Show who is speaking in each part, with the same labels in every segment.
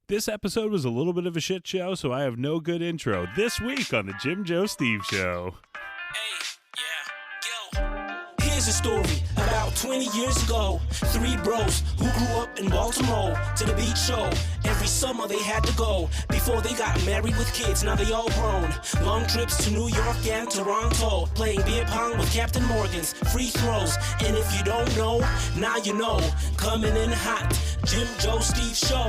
Speaker 1: This episode was a little bit of a shit show, so I have no good intro. This week on the Jim Joe Steve Show.
Speaker 2: Here's a story about 20 years ago. 3 bros who grew up in Baltimore to the beach show. Every summer they had to go before they got married with kids. Now they all grown. Long trips to New York and Toronto. Playing beer pong with Captain Morgan's. Free throws. And if you don't know, now you know. Coming in hot. Jim Joe Steve Show.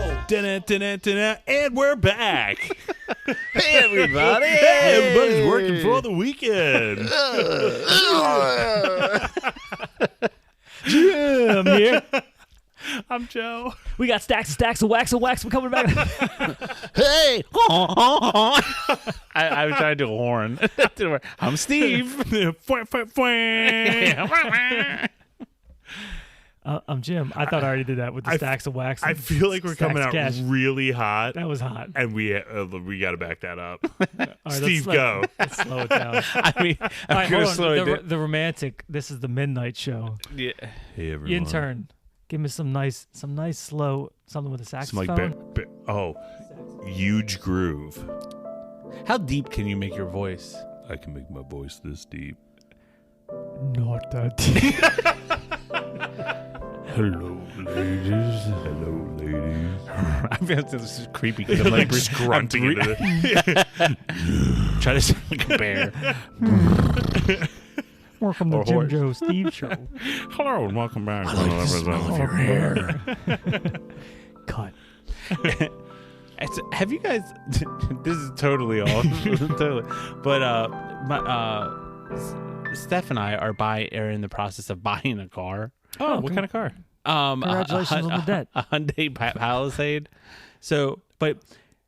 Speaker 1: And we're back.
Speaker 3: Hey, everybody.
Speaker 1: Hey, everybody's working for the weekend.
Speaker 4: Jim here.
Speaker 1: I'm Joe.
Speaker 4: We got stacks of wax. We're coming back.
Speaker 3: Hey. I was trying to do a horn. I'm Steve.
Speaker 4: I'm Jim. I thought I already did that with the stacks of wax.
Speaker 1: I feel like we're coming out
Speaker 4: cash.
Speaker 1: really hot.
Speaker 4: That was hot.
Speaker 1: And we got to back that up.
Speaker 4: All right,
Speaker 1: Steve, go.
Speaker 4: Let's slow it down.
Speaker 3: I mean,
Speaker 4: All
Speaker 3: I'm
Speaker 4: right,
Speaker 3: going to
Speaker 4: hold
Speaker 3: slow
Speaker 4: on.
Speaker 3: it down.
Speaker 4: The romantic. This is the midnight show.
Speaker 3: Yeah.
Speaker 1: Hey, everyone.
Speaker 4: Intern, give me some nice slow something with a
Speaker 1: Some
Speaker 4: saxophone.
Speaker 1: huge groove.
Speaker 3: How deep can you make your voice?
Speaker 1: I can make my voice this deep.
Speaker 4: Not that deep.
Speaker 1: Hello, ladies. Hello, ladies.
Speaker 3: I feel this is creepy because I'm like
Speaker 1: just grunting into it.
Speaker 3: try to sound like a bear.
Speaker 4: Welcome to
Speaker 3: Or
Speaker 4: Jim
Speaker 3: horse.
Speaker 4: Joe Steve Show.
Speaker 1: Hello and welcome back.
Speaker 3: I like the smell of your hair.
Speaker 4: Cut.
Speaker 3: Have you guys? This is totally off, totally. But Steph and I are in the process of buying a car.
Speaker 1: Oh, what kind of car?
Speaker 4: Congratulations on the debt.
Speaker 3: A Hyundai Palisade. So, but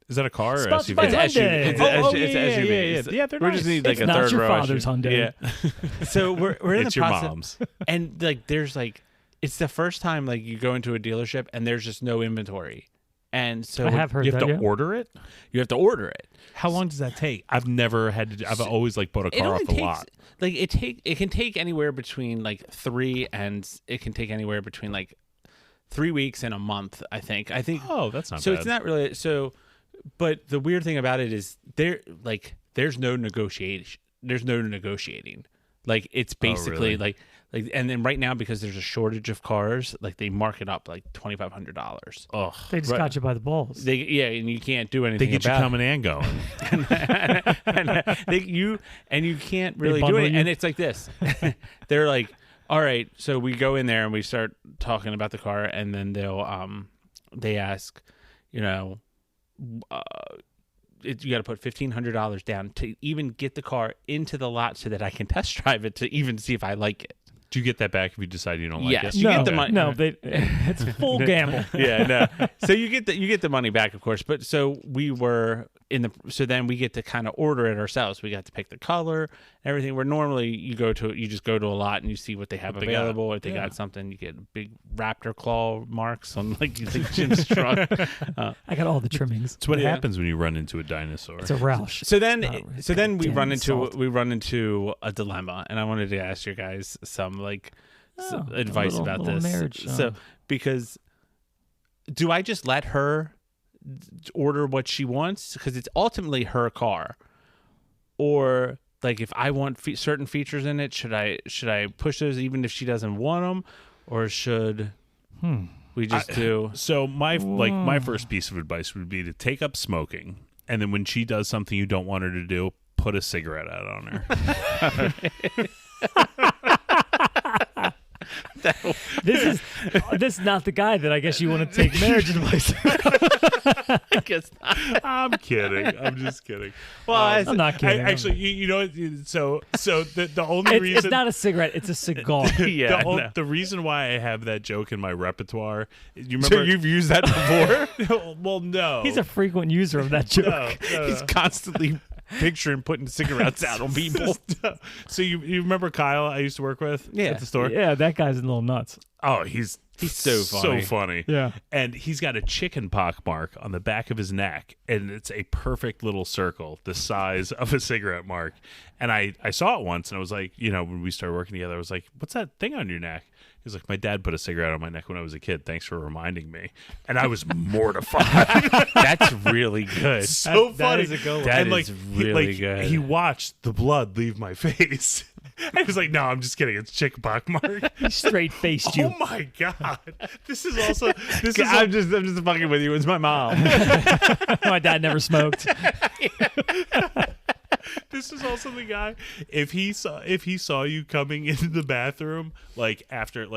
Speaker 1: Is that a car or
Speaker 4: Sponsored
Speaker 1: SUV?
Speaker 4: by
Speaker 3: it's
Speaker 4: Hyundai.
Speaker 3: It's
Speaker 1: yeah.
Speaker 3: SUV.
Speaker 1: Yeah, they're
Speaker 3: we
Speaker 1: nice.
Speaker 3: just need like
Speaker 4: It's
Speaker 3: a
Speaker 4: not
Speaker 3: third
Speaker 4: your
Speaker 3: row.
Speaker 4: father's Hyundai.
Speaker 3: Yeah. So we're in
Speaker 1: It's
Speaker 3: the
Speaker 1: your
Speaker 3: process,
Speaker 1: mom's.
Speaker 3: and like there's like it's the first time like you go into a dealership and there's just no inventory, and so
Speaker 4: I have heard
Speaker 1: You have
Speaker 4: that.
Speaker 1: to
Speaker 4: Yeah.
Speaker 1: order it?
Speaker 3: you have to order it.
Speaker 1: How long does that take? I've never had to. I've always like bought a
Speaker 3: It
Speaker 1: car
Speaker 3: only
Speaker 1: off the
Speaker 3: takes
Speaker 1: lot.
Speaker 3: like it can take anywhere between like 3 and it can take anywhere between like 3 weeks and a month. I think.
Speaker 1: Oh, that's not
Speaker 3: So
Speaker 1: bad.
Speaker 3: it's not really so. But the weird thing about it is there's no negotiation. There's no negotiating. Like it's basically
Speaker 1: really?
Speaker 3: like and then right now because there's a shortage of cars, like they mark it up like $2,500.
Speaker 1: Ugh.
Speaker 4: They just
Speaker 3: Right.
Speaker 4: got you by the balls.
Speaker 3: And you can't do
Speaker 1: They
Speaker 3: anything
Speaker 1: get you
Speaker 3: about
Speaker 1: coming and going.
Speaker 3: and you can't really do
Speaker 4: bundle
Speaker 3: it.
Speaker 4: you?
Speaker 3: And it's like this. They're like, all right, so we go in there and we start talking about the car, and then they ask, you know, you got to put $1,500 down to even get the car into the lot so that I can test drive it to even see if I like it.
Speaker 1: Do you get that back if you decide you don't like
Speaker 3: Yes,
Speaker 1: it?
Speaker 3: you
Speaker 4: no,
Speaker 3: get the money.
Speaker 4: No, it's full gamble.
Speaker 3: Yeah, no. So you get the money back, of course. But so we were so then we get to kind of order it ourselves. We got to pick the color, everything. Where normally you just go to a lot and you see what they have
Speaker 1: What they got.
Speaker 3: available. If they got something, you get big raptor claw marks on like Jim's truck.
Speaker 4: I got all the trimmings.
Speaker 1: It's what
Speaker 3: Yeah.
Speaker 1: happens when you run into a dinosaur.
Speaker 4: It's a Roush.
Speaker 3: So then we
Speaker 4: damn
Speaker 3: run
Speaker 4: salt.
Speaker 3: into a dilemma, and I wanted to ask you guys some some
Speaker 4: Oh,
Speaker 3: advice
Speaker 4: a
Speaker 3: about
Speaker 4: little
Speaker 3: this.
Speaker 4: marriage,
Speaker 3: So because do I just let her order what she wants because it's ultimately her car, or like if I want certain features in it, should I push those even if she doesn't want them, or should we just do?
Speaker 1: So my first piece of advice would be to take up smoking, and then when she does something you don't want her to do, put a cigarette out on her.
Speaker 4: This is not the guy that I guess you want to take marriage advice.
Speaker 3: I guess not.
Speaker 1: I'm kidding. I'm just kidding.
Speaker 3: Well,
Speaker 4: I'm not kidding.
Speaker 1: Actually, you know, so the only reason
Speaker 4: It's not a cigarette. It's a cigar.
Speaker 3: yeah.
Speaker 1: the reason why I have that joke in my repertoire, you
Speaker 3: So
Speaker 1: remember?
Speaker 3: you've used that before?
Speaker 1: Well, no.
Speaker 4: He's a frequent user of that joke.
Speaker 1: no.
Speaker 3: He's constantly picturing putting cigarettes out on people.
Speaker 1: So you remember Kyle I used to work with at the store?
Speaker 4: Yeah, that guy's a little nuts.
Speaker 1: Oh, he's
Speaker 3: so funny.
Speaker 4: Yeah.
Speaker 1: And he's got a chicken pox mark on the back of his neck, and it's a perfect little circle the size of a cigarette mark. And I saw it once, and I was like, you know, when we started working together, I was like, what's that thing on your neck? He's like, my dad put a cigarette on my neck when I was a kid. Thanks for reminding me. And I was mortified.
Speaker 3: That's really good.
Speaker 1: So
Speaker 4: That
Speaker 1: funny.
Speaker 4: is a good one.
Speaker 3: That
Speaker 1: And
Speaker 3: is really good.
Speaker 1: He watched the blood leave my face. And he was like, no, I'm just kidding. It's chick pockmark.
Speaker 4: He straight faced you.
Speaker 1: Oh my God. This is also
Speaker 3: I'm just fucking with you. It's my mom.
Speaker 4: My dad never smoked.
Speaker 1: This is also the guy. If he saw you coming into the bathroom, like after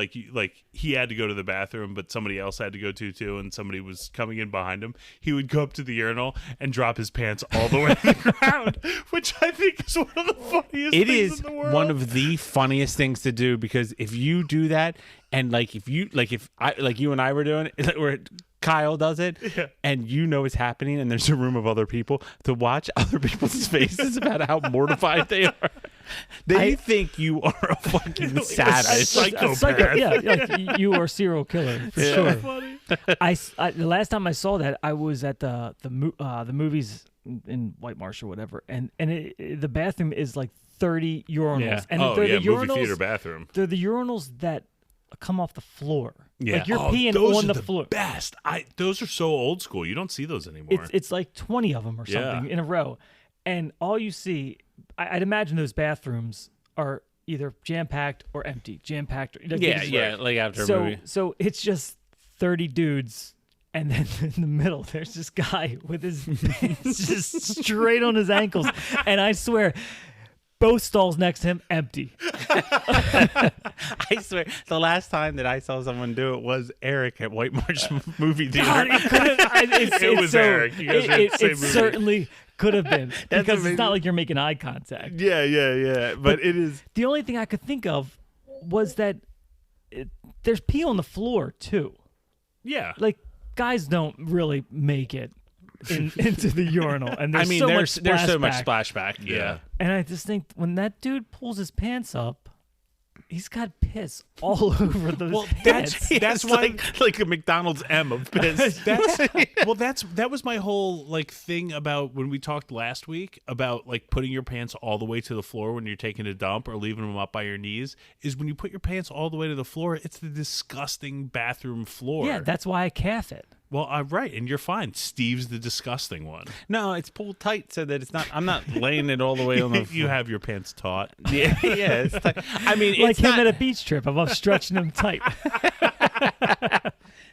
Speaker 1: he had to go to the bathroom, but somebody else had to go too, and somebody was coming in behind him, he would go up to the urinal and drop his pants all the way to the ground, which I think is one of the funniest things in the world.
Speaker 3: One of the funniest things to do, because if you do that, and if you and I were doing it, where Kyle does it, and you know it's happening, and there's a room of other people, to watch other people's faces about how mortified they are. They think you are a fucking savage.
Speaker 1: Psychopath.
Speaker 4: Yeah, like you are a serial killer for sure.
Speaker 1: Funny.
Speaker 4: The last time I saw that, I was at the movies in White Marsh or whatever, and the bathroom is like 30 urinals,
Speaker 3: Yeah.
Speaker 4: and
Speaker 1: Oh
Speaker 4: they're
Speaker 1: yeah,
Speaker 4: the
Speaker 1: movie
Speaker 4: urinals.
Speaker 1: theater bathroom.
Speaker 4: They're the urinals that come off the floor.
Speaker 1: Yeah,
Speaker 4: Like you're
Speaker 1: oh,
Speaker 4: peeing
Speaker 1: those
Speaker 4: on
Speaker 1: are
Speaker 4: the floor.
Speaker 1: Best. Those are so old school. You don't see those anymore.
Speaker 4: It's like 20 of them or something in a row, and all you see, I'd imagine those bathrooms are either jam packed or empty. Jam packed.
Speaker 3: Like after a movie.
Speaker 4: So it's just 30 dudes, and then in the middle there's this guy with his pants just straight on his ankles, and I swear, both stalls next to him empty.
Speaker 3: I swear, the last time that I saw someone do it was Eric at White Marsh movie theater.
Speaker 4: God, it
Speaker 1: was Eric. You guys were at the same
Speaker 4: it
Speaker 1: movie.
Speaker 4: certainly could have been, because
Speaker 3: amazing.
Speaker 4: it's not like you're making eye contact.
Speaker 3: Yeah. But it is.
Speaker 4: The only thing I could think of was that there's pee on the floor too.
Speaker 1: yeah.
Speaker 4: Like, guys don't really make it into the urinal, and there's so much
Speaker 3: there's so much
Speaker 4: splashback.
Speaker 3: splashback.
Speaker 1: Yeah.
Speaker 4: And I just think when that dude pulls his pants up, he's got piss all over those pants.
Speaker 1: That's why
Speaker 3: like a McDonald's M of piss.
Speaker 1: that was my whole thing about when we talked last week about putting your pants all the way to the floor when you're taking a dump or leaving them up by your knees, is when you put your pants all the way to the floor, it's the disgusting bathroom floor.
Speaker 4: Yeah, that's why I calf it.
Speaker 1: Well, I'm right, and you're fine. Steve's the disgusting one.
Speaker 3: No, it's pulled tight so that it's not. I'm not laying it all the way on the.
Speaker 1: You have your pants taut.
Speaker 3: Yeah. It's tight. I mean,
Speaker 4: Like
Speaker 3: it's
Speaker 4: him
Speaker 3: not,
Speaker 4: at a beach trip. I'm stretching him tight.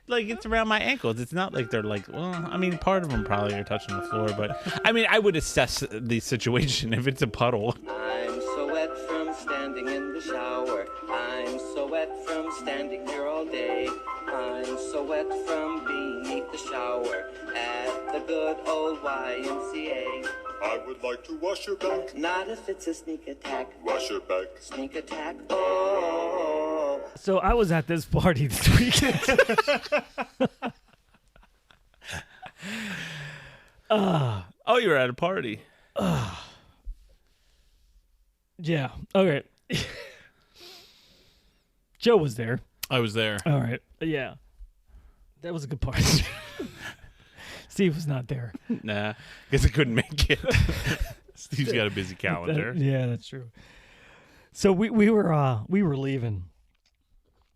Speaker 3: like it's around my ankles. It's not like they're like. Well, I mean, part of them probably are touching the floor, but I mean, I would assess the situation if it's a puddle.
Speaker 5: I'm so wet from standing in the shower. I'm so wet from standing here all day. I'm so wet from beneath the shower at the good old YMCA.
Speaker 6: I would like to wash your back.
Speaker 5: Not if it's a sneak attack.
Speaker 6: Wash your back.
Speaker 5: Sneak attack. Oh.
Speaker 4: So I was at this party this weekend.
Speaker 3: Oh, you were at a party.
Speaker 4: Yeah. Okay. Joe was there.
Speaker 1: I was there.
Speaker 4: All right. Yeah. That was a good party. Steve was not there.
Speaker 3: Nah, because I couldn't make it.
Speaker 1: Steve's got a busy calendar.
Speaker 4: Yeah, that's true. So we were leaving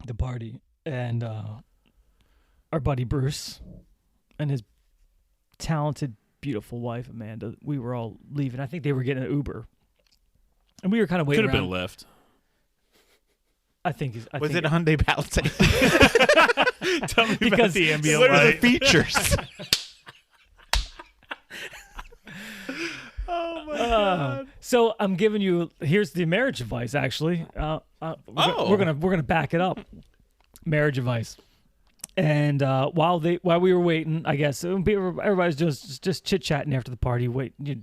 Speaker 4: the party, and our buddy Bruce and his talented, beautiful wife Amanda, we were all leaving. I think they were getting an Uber, and we were kind of waiting.
Speaker 1: Could have been
Speaker 4: around.
Speaker 1: a lift.
Speaker 3: Was it a Hyundai Palisade?
Speaker 1: Tell me
Speaker 4: Because
Speaker 1: about the ambient
Speaker 3: What are the
Speaker 1: light.
Speaker 3: features?
Speaker 4: So I'm giving you, here's the marriage advice. Actually, we're gonna back it up. Marriage advice. And while we were waiting, I guess everybody's just chit chatting after the party,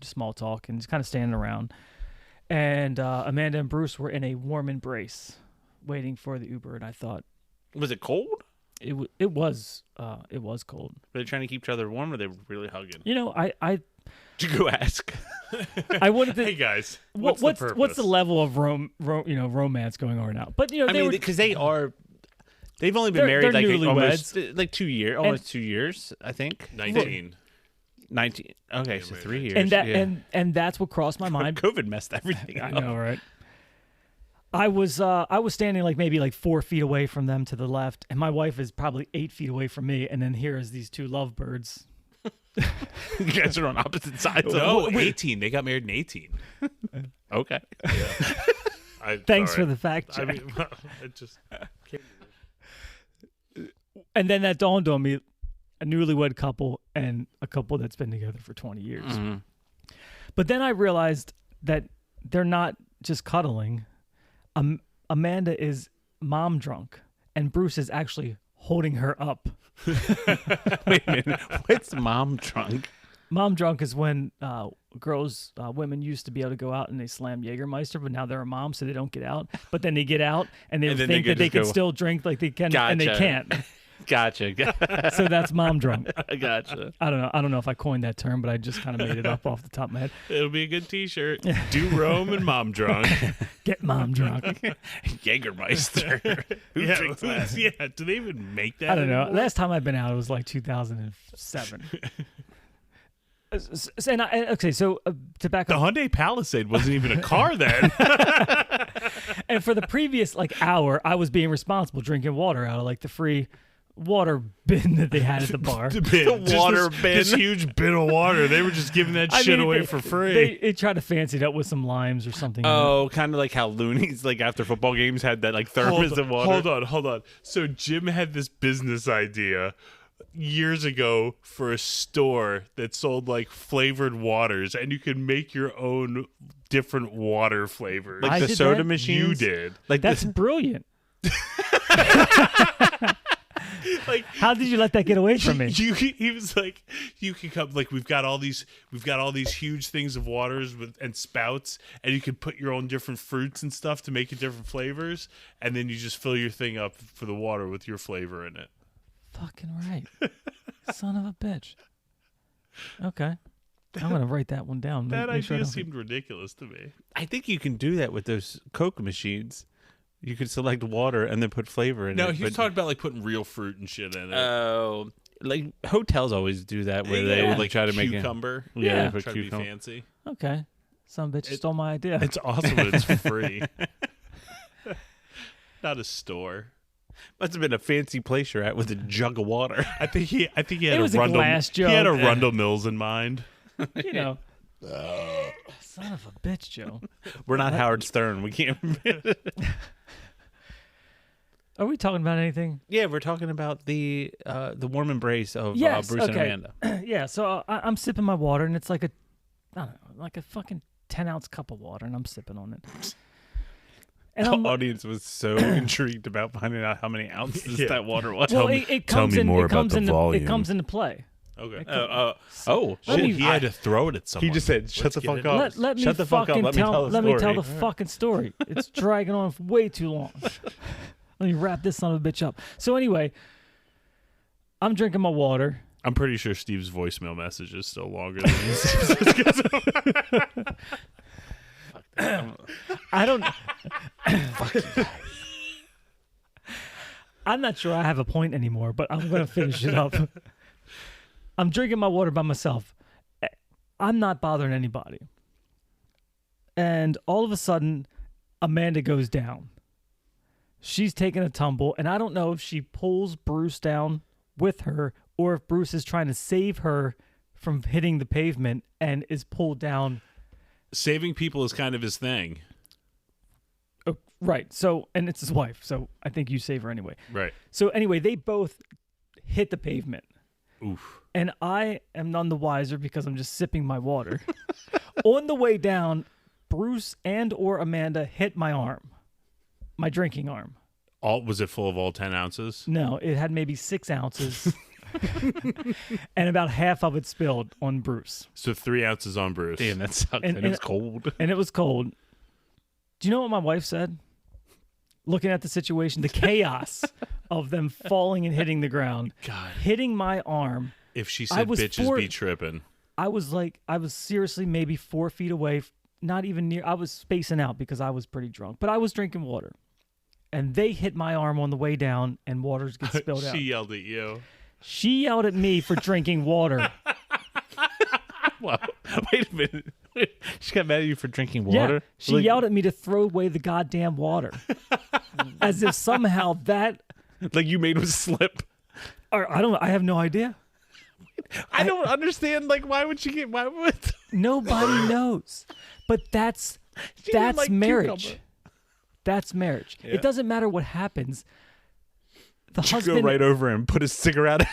Speaker 4: small talk, and just kind of standing around. And Amanda and Bruce were in a warm embrace, waiting for the Uber. And I thought,
Speaker 3: Was it cold?
Speaker 4: it was cold.
Speaker 3: Were they trying to keep each other warm, or they were really hugging?
Speaker 4: You know, I
Speaker 3: Did you go ask?
Speaker 4: I wanted to.
Speaker 1: Hey guys,
Speaker 4: what's
Speaker 1: the purpose?
Speaker 4: what's the level of romance going on now? But
Speaker 3: I mean, because they've only been
Speaker 4: They're
Speaker 3: married like
Speaker 4: newlyweds.
Speaker 3: almost like 2 years, almost 2 years, I think.
Speaker 1: 19.
Speaker 3: 19. Okay, so 3 years.
Speaker 4: and that
Speaker 3: yeah.
Speaker 4: and that's what crossed my mind.
Speaker 3: COVID messed everything
Speaker 4: I
Speaker 3: up.
Speaker 4: know, right? I was standing like maybe like 4 feet away from them to the left, and my wife is probably 8 feet away from me, and then here is these two lovebirds.
Speaker 3: You guys are on opposite sides.
Speaker 1: No, 18. They got married in 18.
Speaker 3: Okay.
Speaker 4: Thanks for the fact check.
Speaker 1: I mean, it just came to me.
Speaker 4: And then that dawned on me, a newlywed couple and a couple that's been together for 20 years.
Speaker 3: Mm-hmm.
Speaker 4: But then I realized that they're not just cuddling. Amanda is mom drunk, and Bruce is actually holding her up.
Speaker 3: Wait a minute. What's mom drunk?
Speaker 4: Mom drunk is when women used to be able to go out and they slam Jägermeister, but now they're a mom, so they don't get out. But then they get out and they
Speaker 3: And then
Speaker 4: think
Speaker 3: they
Speaker 4: that they
Speaker 3: just
Speaker 4: can
Speaker 3: go-
Speaker 4: still drink like they can, and they
Speaker 3: Gotcha.
Speaker 4: can't.
Speaker 3: Gotcha.
Speaker 4: So that's mom drunk.
Speaker 3: Gotcha.
Speaker 4: I don't know if I coined that term, but I just kind of made it up off the top of my head.
Speaker 1: It'll be a good T-shirt. Do Rome and Mom drunk.
Speaker 4: Get mom drunk.
Speaker 3: Jägermeister. Who drinks that?
Speaker 1: Yeah. Do they even make that?
Speaker 4: I don't know.
Speaker 1: anymore?
Speaker 4: Last time I've been out, it was like 2007. Okay, so to back
Speaker 1: The
Speaker 4: up,
Speaker 1: Hyundai Palisade wasn't even a car then.
Speaker 4: and for the previous like hour, I was being responsible drinking water out of like the free water bin that they had at the bar.
Speaker 1: Just
Speaker 3: water
Speaker 1: this,
Speaker 3: bin.
Speaker 1: This huge bin of water. They were just giving that shit away
Speaker 4: they-
Speaker 1: for free.
Speaker 4: They tried to fancy it up with some limes or something.
Speaker 3: Oh, kind of like how Looney's, like after football games, had that like thermos of water.
Speaker 1: Hold on. So Jim had this business idea years ago for a store that sold like flavored waters, and you could make your own different water flavors.
Speaker 3: Like
Speaker 4: I
Speaker 3: the
Speaker 4: did
Speaker 3: soda
Speaker 4: that?
Speaker 3: machines.
Speaker 1: You did.
Speaker 3: Like
Speaker 4: That's
Speaker 3: this,
Speaker 4: brilliant.
Speaker 1: Like,
Speaker 4: How did you let that get away from me?
Speaker 1: he was like, you can come, like, we've got all these huge things of waters and spouts, and you can put your own different fruits and stuff to make it different flavors, and then you just fill your thing up for the water with your flavor in it.
Speaker 4: Fucking right. Son of a bitch. Okay. I'm going to write that one down.
Speaker 1: That
Speaker 4: Make sure I
Speaker 1: idea
Speaker 4: don't
Speaker 1: seemed ridiculous to me.
Speaker 3: I think you can do that with those Coke machines. You could select water and then put flavor in it.
Speaker 1: No, he was
Speaker 3: but-
Speaker 1: talking about like putting real fruit and shit in it.
Speaker 3: Oh, like hotels always do that, where they
Speaker 1: Yeah,
Speaker 3: like try to make it.
Speaker 1: cucumber.
Speaker 3: Yeah,
Speaker 4: Yeah.
Speaker 3: put
Speaker 1: Try to be
Speaker 3: cucumber.
Speaker 1: fancy.
Speaker 4: Okay. Some bitch stole my idea.
Speaker 1: It's awesome when it's free. Not a store.
Speaker 3: Must have been a fancy place you're at with a jug of water.
Speaker 1: I think he had
Speaker 4: It
Speaker 1: a
Speaker 4: was a
Speaker 1: Rundle.
Speaker 4: glass
Speaker 1: He had a
Speaker 4: jug.
Speaker 1: Rundle Mills in mind.
Speaker 4: You know. Son of a bitch, Joe.
Speaker 3: We're not Howard Stern. We can't.
Speaker 4: Are we talking about anything?
Speaker 3: Yeah, we're talking about the warm embrace of
Speaker 4: Yes.
Speaker 3: Bruce
Speaker 4: okay.
Speaker 3: and Amanda.
Speaker 4: Yeah. So I'm sipping my water, and it's like I don't know, like a fucking 10-ounce cup of water, and I'm sipping on it. And
Speaker 3: The
Speaker 4: I'm,
Speaker 3: audience was so intrigued about finding out how many ounces
Speaker 1: Yeah.
Speaker 3: that water was.
Speaker 4: well,
Speaker 1: Tell me-
Speaker 4: it
Speaker 1: tell
Speaker 4: comes
Speaker 1: me
Speaker 4: in,
Speaker 1: more
Speaker 4: it comes
Speaker 1: about the
Speaker 4: into,
Speaker 1: volume.
Speaker 4: It comes into play.
Speaker 1: Okay.
Speaker 3: Oh,
Speaker 4: Let
Speaker 3: shit.
Speaker 4: me-
Speaker 1: He had to throw it at someone.
Speaker 3: He just said, "Shut
Speaker 1: Let's
Speaker 3: the
Speaker 1: get
Speaker 3: fuck
Speaker 1: into
Speaker 3: up."
Speaker 1: it.
Speaker 4: Let me
Speaker 3: Shut the fuck up.
Speaker 4: fucking
Speaker 3: Let me tell the
Speaker 4: let me tell the
Speaker 3: story.
Speaker 4: fucking story. It's dragging on way too long. Let me wrap this son of a bitch up. So anyway, I'm drinking my water.
Speaker 1: I'm pretty sure Steve's voicemail message is still longer than this.
Speaker 4: I don't. I'm not sure I have a point anymore, but I'm going to finish it up. I'm drinking my water by myself. I'm not bothering anybody. And all of a sudden, Amanda goes down. She's taking a tumble, and I don't know if she pulls Bruce down with her or if Bruce is trying to save her from hitting the pavement and is pulled down.
Speaker 1: Saving people is kind of his thing.
Speaker 4: Oh, right. So, and it's his wife. So I think you save her anyway.
Speaker 1: Right.
Speaker 4: So anyway, they both hit the pavement.
Speaker 1: Oof.
Speaker 4: And I am none the wiser because I'm just sipping my water. On the way down, Bruce and or Amanda hit my arm, my drinking arm.
Speaker 1: Was it full of all 10 ounces?
Speaker 4: No, it had maybe 6 ounces. And about half of it spilled on Bruce.
Speaker 1: So 3 ounces on Bruce.
Speaker 3: Damn, that sucked.
Speaker 4: And-
Speaker 3: And it was
Speaker 4: and-
Speaker 3: cold.
Speaker 4: And it was cold. Do you know what my wife said? Looking at the situation, the chaos of them falling and hitting the ground,
Speaker 1: God.
Speaker 4: hitting my arm.
Speaker 1: If she
Speaker 4: I
Speaker 1: said
Speaker 4: was
Speaker 1: bitches be tripping.
Speaker 4: I was seriously maybe 4 feet away, not even near. I was spacing out because I was pretty drunk, but I was drinking water. And they hit my arm on the way down, and waters get spilled out.
Speaker 1: She yelled at you.
Speaker 4: She yelled at me for drinking water.
Speaker 3: Wow. Wait a minute. She got mad at you for drinking water?
Speaker 4: Yeah, she yelled at me to throw away the goddamn water. As if somehow that...
Speaker 3: Like you made him slip.
Speaker 4: Or, I have no idea.
Speaker 3: I don't understand. Like, why would?
Speaker 4: Nobody knows. But that's
Speaker 3: didn't like
Speaker 4: marriage.
Speaker 3: cucumber.
Speaker 4: That's marriage.
Speaker 3: Yeah.
Speaker 4: It doesn't matter what happens. The
Speaker 3: Go
Speaker 4: husband,
Speaker 3: right over and put a cigarette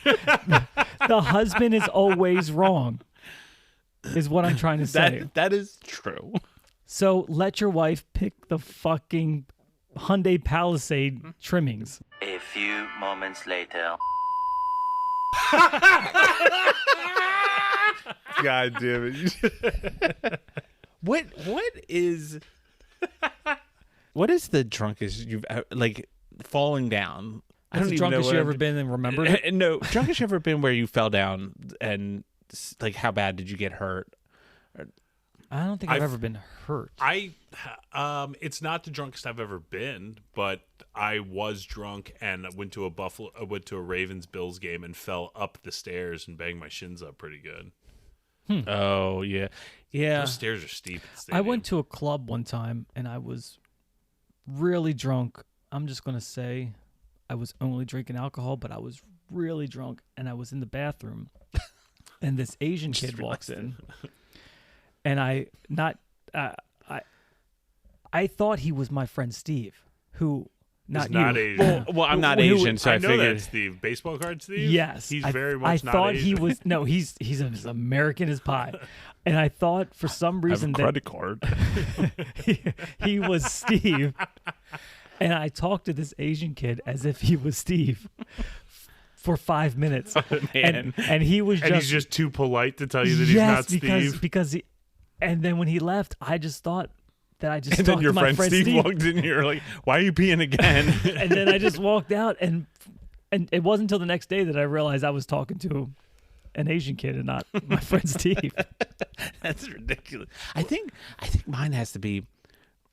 Speaker 3: out.
Speaker 4: the husband is always wrong. Is what I'm trying to say.
Speaker 3: That is true.
Speaker 4: So let your wife pick the fucking Hyundai Palisade trimmings.
Speaker 7: A few moments later.
Speaker 3: God damn it! What is the drunkest you've like falling down? I
Speaker 4: That's
Speaker 3: don't
Speaker 4: the
Speaker 3: even know
Speaker 4: drunkest
Speaker 3: what
Speaker 4: you
Speaker 3: I'm-
Speaker 4: ever been and remembered it?
Speaker 3: No, drunkest you ever been where you fell down and like how bad did you get hurt?
Speaker 4: I don't think I've ever been hurt.
Speaker 1: It's not the drunkest I've ever been, but I was drunk and went to a Ravens Bills game and fell up the stairs and banged my shins up pretty good.
Speaker 3: Oh yeah.
Speaker 1: Those stairs are steep. At the
Speaker 4: I
Speaker 1: stadium.
Speaker 4: went to a club one time and I was really drunk. I'm just going to say I was only drinking alcohol, but I was really drunk and I was in the bathroom and this Asian kid walks in and I thought he was my friend Steve, who
Speaker 1: He's not
Speaker 4: you.
Speaker 1: Asian.
Speaker 3: Well, I'm not
Speaker 4: Who-
Speaker 3: Asian, so I
Speaker 1: know
Speaker 3: figured
Speaker 1: that, Steve. Baseball card, Steve?
Speaker 4: Yes,
Speaker 1: He's
Speaker 4: I-
Speaker 1: very
Speaker 4: I
Speaker 1: much not
Speaker 4: thought
Speaker 1: Asian.
Speaker 4: he was he's as American as pie, and I thought for some reason that
Speaker 3: card.
Speaker 4: he was Steve, and I talked to this Asian kid as if he was Steve for 5 minutes,
Speaker 3: man.
Speaker 4: and he was
Speaker 1: and he's just too polite to tell you that he's
Speaker 4: yes
Speaker 1: not Steve.
Speaker 4: because he, and then when he left, I just thought that I just
Speaker 3: And
Speaker 4: talked
Speaker 3: then your
Speaker 4: to my
Speaker 3: friend Steve walked in and you're like, why are you peeing again?
Speaker 4: and then I just walked out, and it wasn't until the next day that I realized I was talking to an Asian kid and not my friend Steve.
Speaker 3: That's ridiculous. I think mine has to be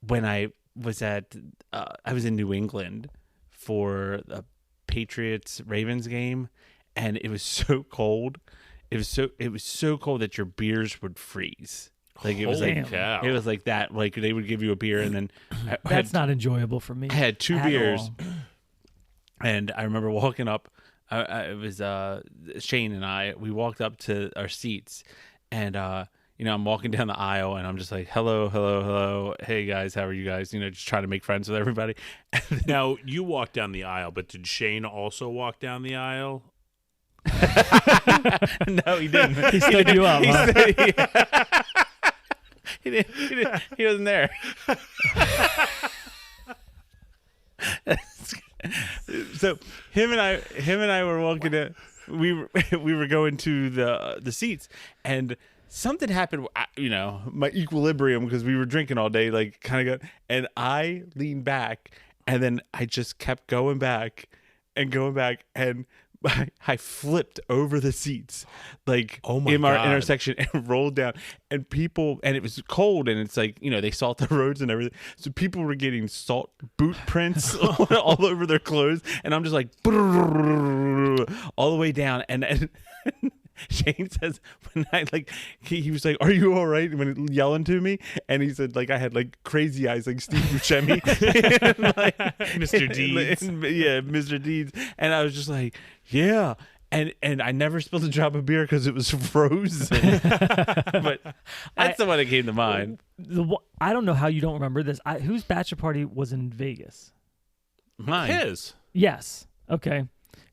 Speaker 3: when I was I was in New England for a Patriots Ravens game, and it was so cold. It was so cold that your beers would freeze. Like it was
Speaker 1: Holy
Speaker 3: like
Speaker 1: cow.
Speaker 3: it was like that. Like they would give you a beer, and then
Speaker 4: That's not enjoyable for me.
Speaker 3: I had 2
Speaker 4: at
Speaker 3: beers,
Speaker 4: all.
Speaker 3: and I remember walking up. It was Shane and I. We walked up to our seats, and I'm walking down the aisle, and I'm just like, "Hello, hello, hello. Hey guys, how are you guys?" Just trying to make friends with everybody.
Speaker 1: Now, you walked down the aisle, but did Shane also walk down the aisle?
Speaker 3: No, he didn't.
Speaker 4: He stood you up. Huh?
Speaker 3: He didn't. He wasn't there. So him and I were walking in. We were going to the seats, and something happened. My equilibrium, because we were drinking all day, like kind of got. And I leaned back, and then I just kept going back, and I flipped over the seats, like
Speaker 1: Oh my
Speaker 3: in our
Speaker 1: God.
Speaker 3: intersection, and rolled down. And it was cold, and it's like they salt the roads and everything. So people were getting salt boot prints all over their clothes, and I'm just like all the way down. And Shane says when I he was like, "Are you all right?" when yelling to me, and he said I had crazy eyes like Steve Buscemi,
Speaker 1: Mr. Deeds.
Speaker 3: yeah, Mr. Deeds, and I was just like, yeah. And I never spilled a drop of beer because it was frozen. But that's the one that came to mind.
Speaker 4: I don't know how you don't remember this. Whose bachelor party was in Vegas?
Speaker 3: Mine.
Speaker 1: His.
Speaker 4: Yes. Okay.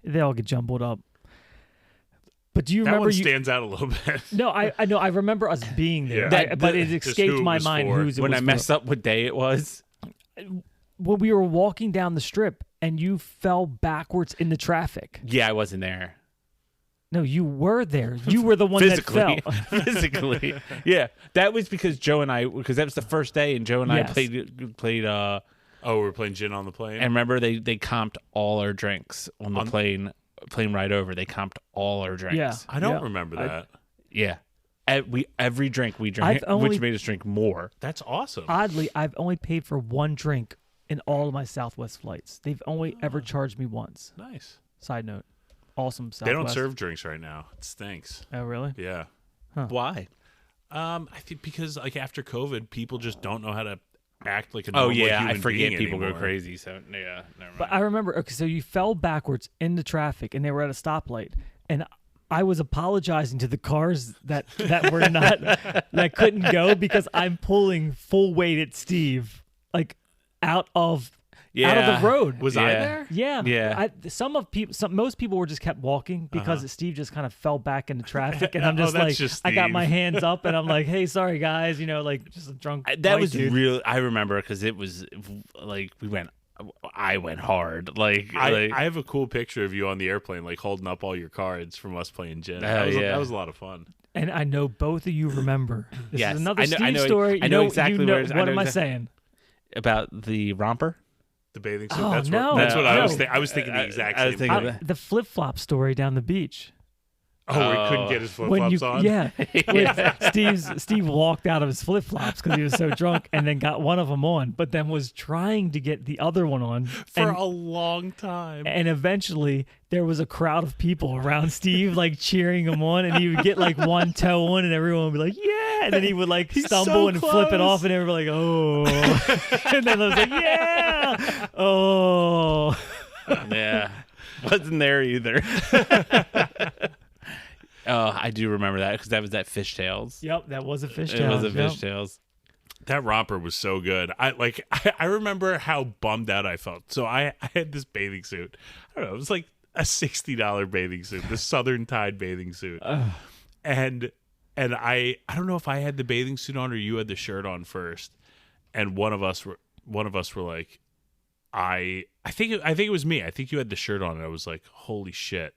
Speaker 4: They all get jumbled up. But do you
Speaker 1: That
Speaker 4: remember
Speaker 1: one stands out a little bit.
Speaker 4: No, I know. I remember us being there,
Speaker 1: Yeah.
Speaker 4: but it
Speaker 1: Just
Speaker 4: escaped
Speaker 1: who it
Speaker 4: my
Speaker 1: was
Speaker 4: mind
Speaker 1: for.
Speaker 4: whose it
Speaker 3: When
Speaker 4: was
Speaker 3: I
Speaker 4: for.
Speaker 3: messed up what day it was.
Speaker 4: When we were walking down the strip and you fell backwards in the traffic.
Speaker 3: Yeah, I wasn't there.
Speaker 4: No, you were there. You were the one that fell.
Speaker 3: Physically. Yeah. That was because because that was the first day, and Joe and
Speaker 4: Yes.
Speaker 3: I played
Speaker 1: Oh, we're playing gin on the plane?
Speaker 3: and remember they comped all our drinks on the plane ride over. They comped all our drinks.
Speaker 4: Yeah.
Speaker 1: I don't
Speaker 4: Yeah.
Speaker 1: remember that.
Speaker 3: Yeah. Every drink we
Speaker 4: I've
Speaker 3: drank,
Speaker 4: only-
Speaker 3: which made us drink more.
Speaker 1: That's awesome.
Speaker 4: Oddly, I've only paid for one drink in all of my Southwest flights. They've only ever charged me once.
Speaker 1: Nice.
Speaker 4: Side note. Awesome Southwest.
Speaker 1: They don't serve drinks right now. It stinks.
Speaker 4: Oh, really?
Speaker 1: Yeah.
Speaker 3: Why?
Speaker 1: I think because like after COVID, people just don't know how to act like a
Speaker 3: Oh
Speaker 1: normal
Speaker 3: yeah,
Speaker 1: human
Speaker 3: I forget
Speaker 1: being
Speaker 3: people
Speaker 1: anymore.
Speaker 3: go crazy. So yeah, never mind.
Speaker 4: But I remember, okay, so you fell backwards into traffic, and they were at a stoplight, and I was apologizing to the cars that were not that couldn't go because I'm pulling full weight at Steve, like out of the road.
Speaker 1: Was I there?
Speaker 4: Yeah,
Speaker 3: Yeah.
Speaker 4: Most people were just kept walking because Steve just kind of fell back into traffic, and I'm just
Speaker 1: that's
Speaker 4: like,
Speaker 1: just
Speaker 4: I got
Speaker 1: Steve.
Speaker 4: my hands up, and I'm like, hey, sorry guys, like just a drunk.
Speaker 3: That
Speaker 4: white
Speaker 3: was
Speaker 4: dude.
Speaker 3: real. I remember because it was like I went hard.
Speaker 1: I have a cool picture of you on the airplane, like holding up all your cards from us playing gin. That was a lot of fun.
Speaker 4: And I know both of you remember. This
Speaker 3: Yes,
Speaker 4: is another
Speaker 3: I know-
Speaker 4: Steve
Speaker 3: I know-
Speaker 4: story.
Speaker 3: I know exactly where it's- I
Speaker 4: What
Speaker 3: know
Speaker 4: am I
Speaker 3: exactly-
Speaker 4: saying?
Speaker 3: about the romper.
Speaker 1: The bathing suit.
Speaker 4: Oh,
Speaker 1: that's
Speaker 4: no,
Speaker 1: what I
Speaker 4: no.
Speaker 1: was. I was thinking the exact
Speaker 3: I was
Speaker 1: same
Speaker 3: thinking
Speaker 1: thing.
Speaker 3: that.
Speaker 4: The flip flop story down the beach.
Speaker 1: Oh, he couldn't get his flip
Speaker 4: When
Speaker 1: flops on.
Speaker 4: Yeah, Steve walked out of his flip flops because he was so drunk, and then got one of them on, but then was trying to get the other one on
Speaker 1: for a long time.
Speaker 4: And eventually, there was a crowd of people around Steve, like cheering him on, and he would get like one toe on, and everyone would be like, "Yeah!" And then he would like stumble
Speaker 1: so
Speaker 4: and flip it
Speaker 1: close.
Speaker 4: off, and everyone like, "Oh!" And then I was like, "Yeah!" Oh,
Speaker 3: Yeah, wasn't there either. Oh, I do remember that because that was that fishtails.
Speaker 4: yep, that was a fishtail.
Speaker 3: It was a
Speaker 4: Yep.
Speaker 3: fishtails.
Speaker 1: That romper was so good. I remember how bummed out I felt. So I had this bathing suit. I don't know. It was like a $60 bathing suit, the Southern Tide bathing suit, and I don't know if I had the bathing suit on or you had the shirt on first, and one of us were like, I think it was me. I think you had the shirt on, and I was like, holy shit.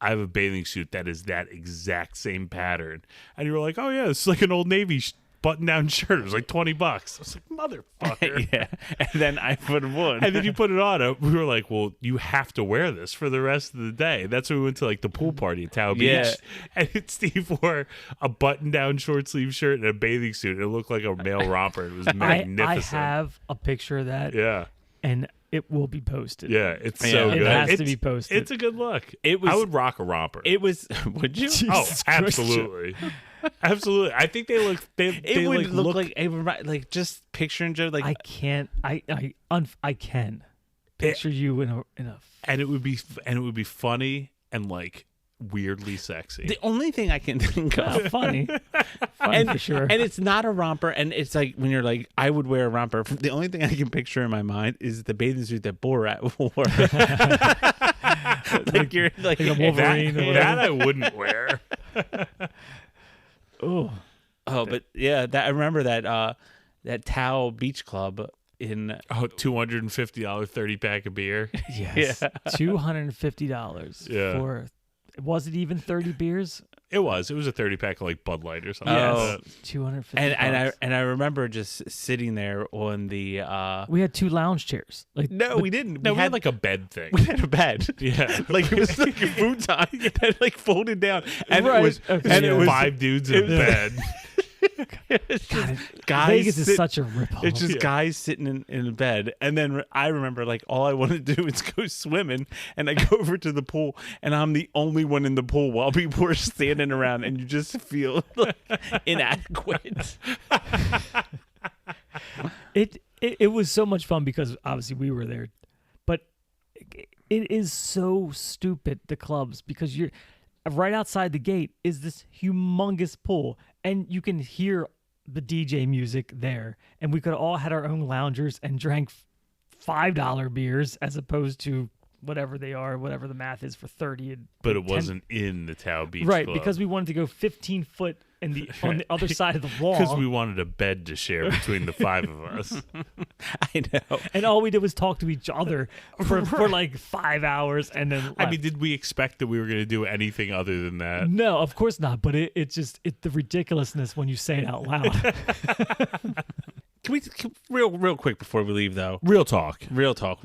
Speaker 1: I have a bathing suit that is that exact same pattern. And you were like, oh, yeah, this is like an Old Navy button-down shirt. It was like $20. I was like, motherfucker.
Speaker 3: Yeah, and then I put one.
Speaker 1: And then you put it on. We were like, well, you have to wear this for the rest of the day. That's when we went to like the pool party at Tao Beach.
Speaker 3: Yeah.
Speaker 1: And Steve wore a button-down short-sleeve shirt and a bathing suit. It looked like a male romper. It was magnificent.
Speaker 4: I have a picture of that,
Speaker 1: Yeah.
Speaker 4: and it will be posted.
Speaker 1: Yeah, it's
Speaker 3: Yeah.
Speaker 1: so
Speaker 3: It
Speaker 1: good.
Speaker 4: has to
Speaker 1: It's-
Speaker 4: be posted.
Speaker 1: It's a good look.
Speaker 3: It was-
Speaker 1: I would rock a romper.
Speaker 3: It was. Would you?
Speaker 1: Oh,
Speaker 4: Jesus Christ.
Speaker 1: absolutely, absolutely. I think they look. They
Speaker 3: It would
Speaker 1: like
Speaker 3: look like it would, like just picturing Joe like
Speaker 4: I can't. I can picture you in a.
Speaker 1: and it would be funny and like weirdly sexy.
Speaker 3: the only thing I can think of.
Speaker 4: Funny
Speaker 3: And,
Speaker 4: for sure.
Speaker 3: and it's not a romper, and it's like when you're like, I would wear a romper. The only thing I can picture in my mind is the bathing suit that Borat wore. Like you're like
Speaker 4: a Wolverine or whatever.
Speaker 1: that I wouldn't wear.
Speaker 4: Oh,
Speaker 3: but yeah, that I remember that Tao Beach Club in
Speaker 1: Oh, $250 30-pack of beer.
Speaker 4: yes.
Speaker 3: Yeah.
Speaker 4: $250
Speaker 1: Yeah.
Speaker 4: for. Was it even 30 beers?
Speaker 1: It was a 30-pack of like Bud Light or something.
Speaker 3: Yes.
Speaker 1: like that.
Speaker 4: $250.
Speaker 3: and I remember just sitting there on the.
Speaker 4: We had 2 lounge chairs. Like
Speaker 3: No, we didn't.
Speaker 1: No, we had like a bed thing.
Speaker 3: we had a bed.
Speaker 1: Yeah.
Speaker 3: Like it was like a futon that like folded down, and
Speaker 4: Right.
Speaker 3: it was
Speaker 4: Okay.
Speaker 3: and
Speaker 1: And
Speaker 3: it was
Speaker 1: 5 dudes in a bed.
Speaker 3: it's just guys.
Speaker 4: Vegas is
Speaker 3: sit-
Speaker 4: such a ripoff.
Speaker 3: It's just guys sitting in a bed, and then I remember like all I wanted to do is go swimming, and I go over to the pool, and I'm the only one in the pool while people are standing around, and you just feel like inadequate.
Speaker 4: It was so much fun because obviously we were there, but it is so stupid, the clubs, because you're right outside the gate is this humongous pool, and you can hear the DJ music there, and we could all had our own loungers and drank $5 beers as opposed to whatever they are, whatever the math is for 30. And
Speaker 1: But it
Speaker 4: 10
Speaker 1: wasn't in the Tao Beach
Speaker 4: right
Speaker 1: Club.
Speaker 4: because we wanted to go 15 foot on the other side of the wall.
Speaker 1: Because we wanted a bed to share between the 5 of us.
Speaker 3: I know.
Speaker 4: And all we did was talk to each other for like 5 hours, and then
Speaker 1: I
Speaker 4: left.
Speaker 1: mean, did we expect that we were going to do anything other than that?
Speaker 4: No, of course not. But it's just the ridiculousness when you say it out loud.
Speaker 3: Can real quick before we leave though?
Speaker 1: Real talk.
Speaker 3: Real talk.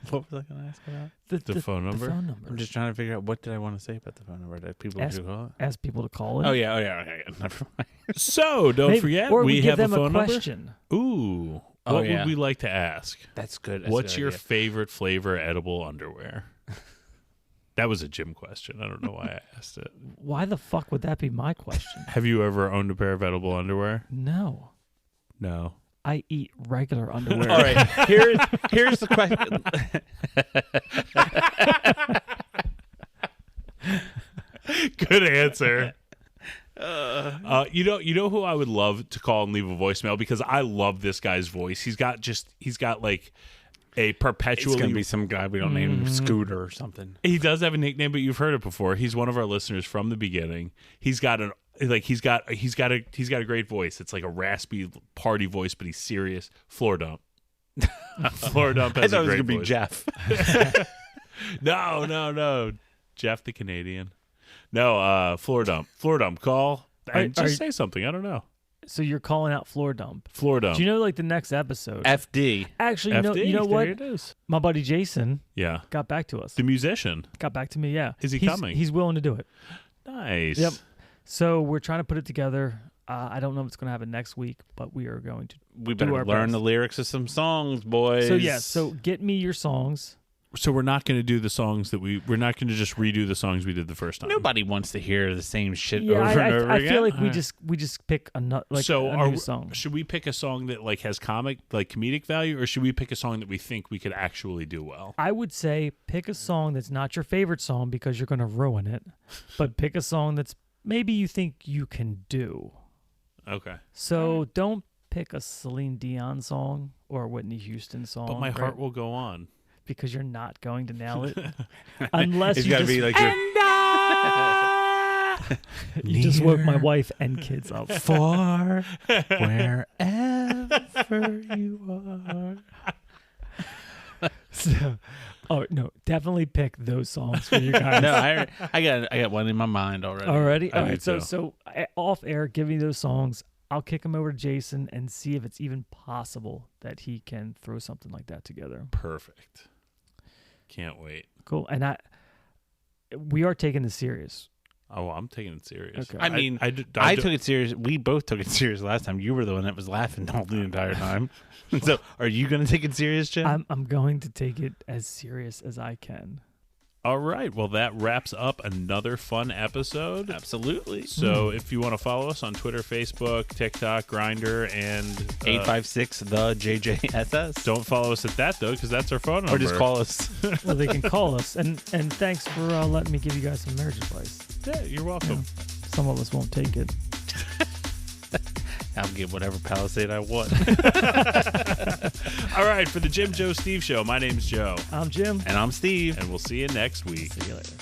Speaker 3: What was I going to ask about?
Speaker 1: The phone number?
Speaker 4: The phone number.
Speaker 3: I'm just trying to figure out what did I want to say about the phone number that people
Speaker 4: Ask-
Speaker 3: should call it.
Speaker 4: Ask people to call in.
Speaker 3: Oh yeah, okay. Never mind.
Speaker 1: So, don't
Speaker 4: Maybe-
Speaker 1: forget,
Speaker 4: or
Speaker 1: we
Speaker 4: give
Speaker 1: have
Speaker 4: them
Speaker 1: a phone
Speaker 4: question.
Speaker 1: number. Ooh.
Speaker 3: Oh,
Speaker 1: What
Speaker 3: yeah.
Speaker 1: would we like to ask?
Speaker 3: That's good. That's a
Speaker 1: What's
Speaker 3: good
Speaker 1: your
Speaker 3: idea.
Speaker 1: favorite flavor edible underwear? That was a Jim question. I don't know why I asked it.
Speaker 4: Why the fuck would that be my question?
Speaker 1: Have you ever owned a pair of edible underwear?
Speaker 4: No.
Speaker 1: No.
Speaker 4: I eat regular underwear.
Speaker 3: All right, here's the question.
Speaker 1: Good answer. You know who I would love to call and leave a voicemail, because I love this guy's voice. He's got like a perpetually.
Speaker 3: It's gonna be some guy we don't name Scooter or something.
Speaker 1: He does have a nickname, but you've heard it before. He's one of our listeners from the beginning. He's got a great voice. It's like a raspy party voice, but he's serious. Floor Dump. Floor Dump has
Speaker 3: I thought
Speaker 1: a
Speaker 3: it was
Speaker 1: great
Speaker 3: gonna be
Speaker 1: voice.
Speaker 3: Jeff.
Speaker 1: No. Jeff the Canadian. No, Floor Dump. Floor Dump, call and just say something. I don't know.
Speaker 4: So you're calling out Floor Dump.
Speaker 1: Floor Dump.
Speaker 4: Do you know, like, the next episode?
Speaker 3: FD.
Speaker 4: Actually,
Speaker 1: FD,
Speaker 4: you know what?
Speaker 1: There it is.
Speaker 4: My buddy Jason
Speaker 1: Yeah.
Speaker 4: got back to us.
Speaker 1: The musician.
Speaker 4: Got back to me, yeah.
Speaker 1: Is he
Speaker 4: He's-
Speaker 1: coming?
Speaker 4: He's willing to do it.
Speaker 1: Nice.
Speaker 4: Yep. So we're trying to put it together. I don't know if it's going to happen next week, but we are going to
Speaker 3: We
Speaker 4: do
Speaker 3: better
Speaker 4: our
Speaker 3: learn
Speaker 4: best.
Speaker 3: the lyrics of some songs, boys.
Speaker 4: So, yeah. So get me your songs.
Speaker 1: So we're not going to do the songs that we're not going to just redo the songs we did the first time.
Speaker 3: Nobody wants to hear the same shit
Speaker 4: Yeah,
Speaker 3: over and over
Speaker 4: I
Speaker 3: again.
Speaker 4: feel like we just pick a new song.
Speaker 1: Should we pick a song that like has comedic value, or should we pick a song that we think we could actually do well?
Speaker 4: I would say pick a song that's not your favorite song because you're going to ruin it, but pick a song that's maybe you think you can do.
Speaker 1: Okay.
Speaker 4: So don't pick a Celine Dion song or a Whitney Houston song.
Speaker 1: But my heart
Speaker 4: right?
Speaker 1: will go on.
Speaker 4: Because you're not going to nail it unless
Speaker 3: It's
Speaker 4: you
Speaker 3: gotta
Speaker 4: just
Speaker 3: be like
Speaker 4: you just woke my wife and kids up.
Speaker 3: for wherever you are.
Speaker 4: So, no, definitely pick those songs for you guys.
Speaker 3: No, I got one in my mind already.
Speaker 4: Already?
Speaker 1: I
Speaker 4: All
Speaker 1: do
Speaker 4: right. So,
Speaker 1: too.
Speaker 4: off air, give me those songs. I'll kick them over to Jason and see if it's even possible that he can throw something like that together.
Speaker 1: Perfect. Can't wait.
Speaker 4: Cool. And we are taking this serious.
Speaker 1: Oh, I'm taking it serious.
Speaker 4: Okay.
Speaker 3: I mean, I took it serious. We both took it serious last time. You were the one that was laughing all the entire time. So, are you going to take it serious, Jim?
Speaker 4: I'm going to take it as serious as I can.
Speaker 1: All right. Well, that wraps up another fun episode.
Speaker 3: Absolutely.
Speaker 1: So if you want to follow us on Twitter, Facebook, TikTok, Grindr, and
Speaker 3: 856 the JJSS.
Speaker 1: don't follow us at that though, because that's our phone number.
Speaker 3: Or just call us.
Speaker 4: Well, they can call us. And thanks for letting me give you guys some marriage advice.
Speaker 1: Yeah, you're welcome.
Speaker 4: Some of us won't take it.
Speaker 3: I'll get whatever Palisade I want.
Speaker 1: All right, for the Jim, Joe, Steve show, my name's Joe,
Speaker 4: I'm Jim.
Speaker 3: And I'm Steve.
Speaker 1: and we'll see you next week.
Speaker 4: See you later.